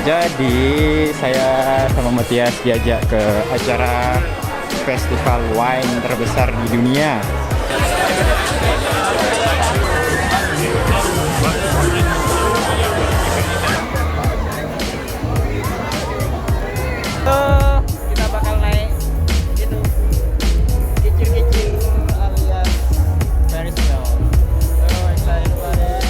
Jadi saya sama Matthias diajak ke acara festival wine terbesar di dunia. Kita bakal naik itu kecil-kecil alias very small. So excited about it.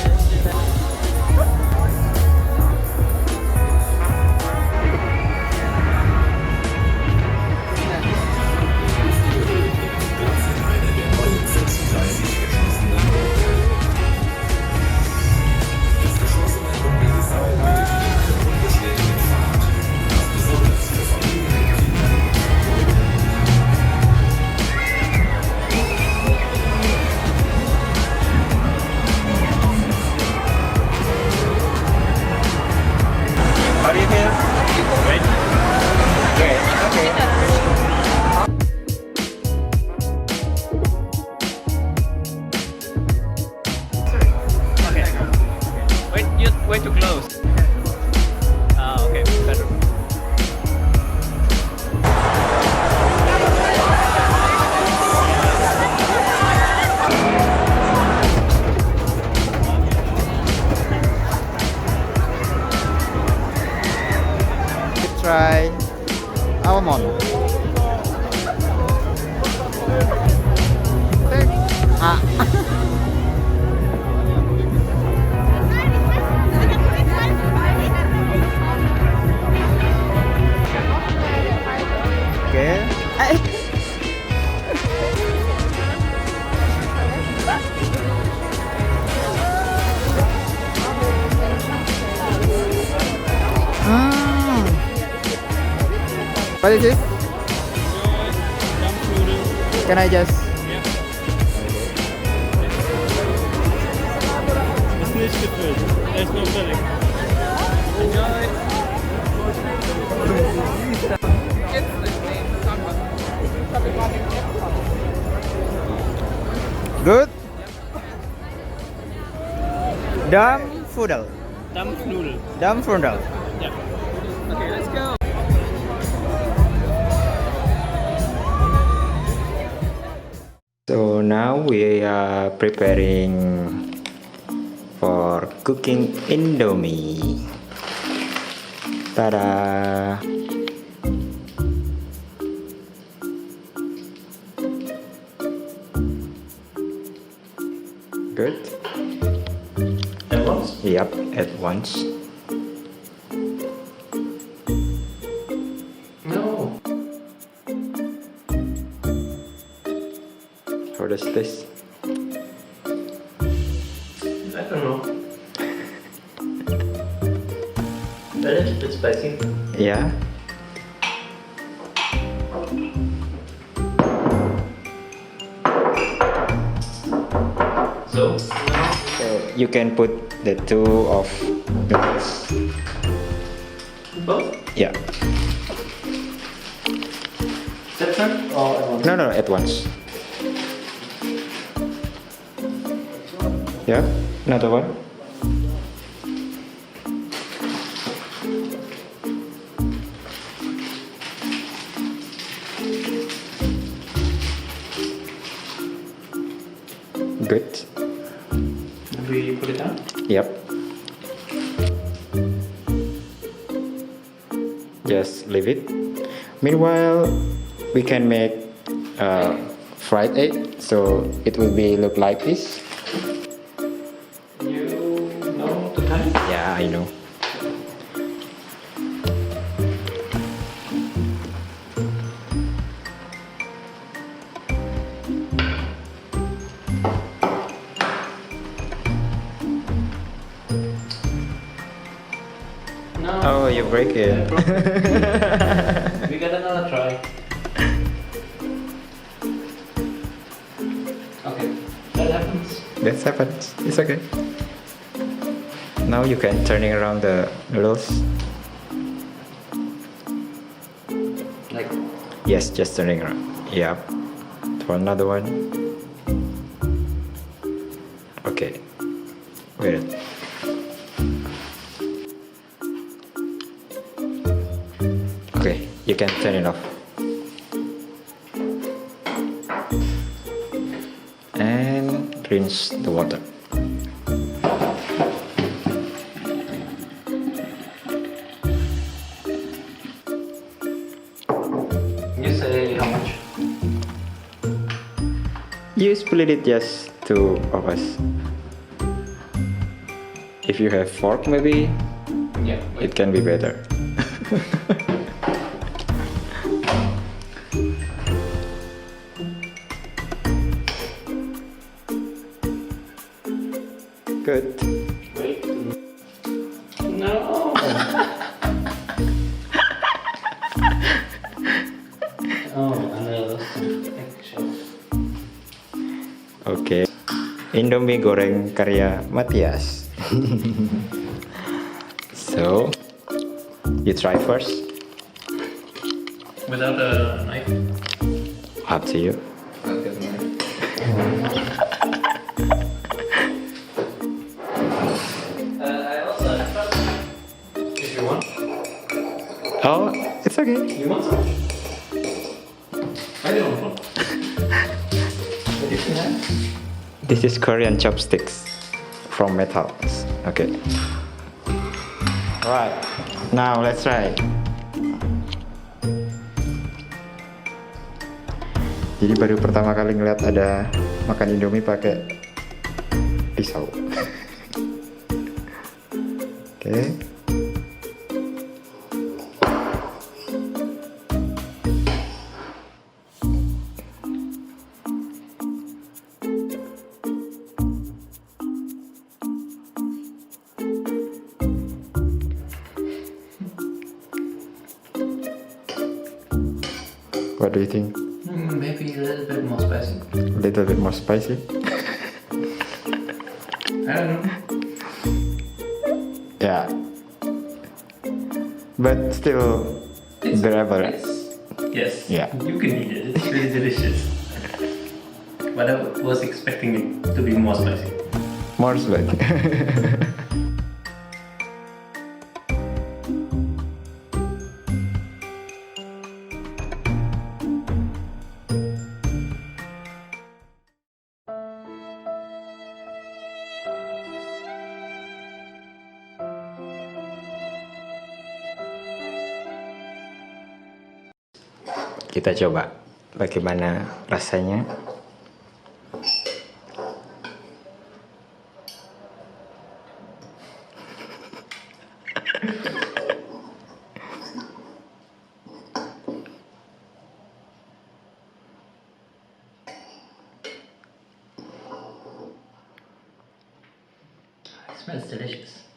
How do you feel? Great. Great. Okay. Okay. Way too close. Okay, better. Try almond. Ah. Okay. What is this? Can I just? It's nicht gefüllt. There's no filling. Enjoy. Good. Dampfnudel. Dampfnudel. Dampfnudel. Yeah. Okay, let's go. So now we are preparing for cooking Indomie. Ta-da! Good? At once? Yep, at once. No. How does this? I don't know. That is a bit spicy. Yeah. So, So you can put the two of noodles. both? Yeah. Separate or at once? No, at once. Yeah. Another one. Good. Do we put it down? Yep. Just leave it. Meanwhile, we can make fried egg, so it will be look like this. You know the time? Yeah, I know. No. Oh, you break it. We got another try. Okay, that happens. That happens. It's okay. Now you can turning around the noodles. Like, Yes, just turning around. Yep. For another one. Okay. Wait. you can turn it off. And rinse the water. You say how much? You split it just two of us. If you have fork, maybe Yeah. it can be better. Good. Wait. No. Oh, another extra. Oke. Indomie goreng karya Matthias. So, you try first. Without a knife? Up to you. I'll get a knife. I also have if you want. Oh, it's okay. You want some? I don't want. But you can have. This is Korean chopsticks from metals. Okay. Right. Now let's try. Jadi baru pertama kali ngeliat ada makan Indomie pakai pisau. Oke. What do you think? Maybe a little bit more spicy. A little bit more spicy? I don't know. Yeah. But still bearable. Yes. Yeah. You can eat it. It's really delicious. But I was expecting it to be more spicy. More spicy. Kita coba bagaimana rasanya. It smells delicious.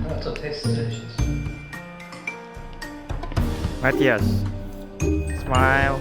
Oh, it tastes delicious. Matthias, smile.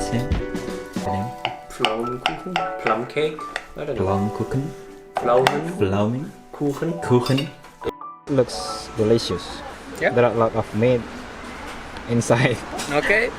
this name? The name? Plum cake. I don't know. Plum kuchen. Pflaumen. Pflaumen. Kuchen. Kuchen. Looks delicious. Yeah. There are a lot of meat inside. Okay.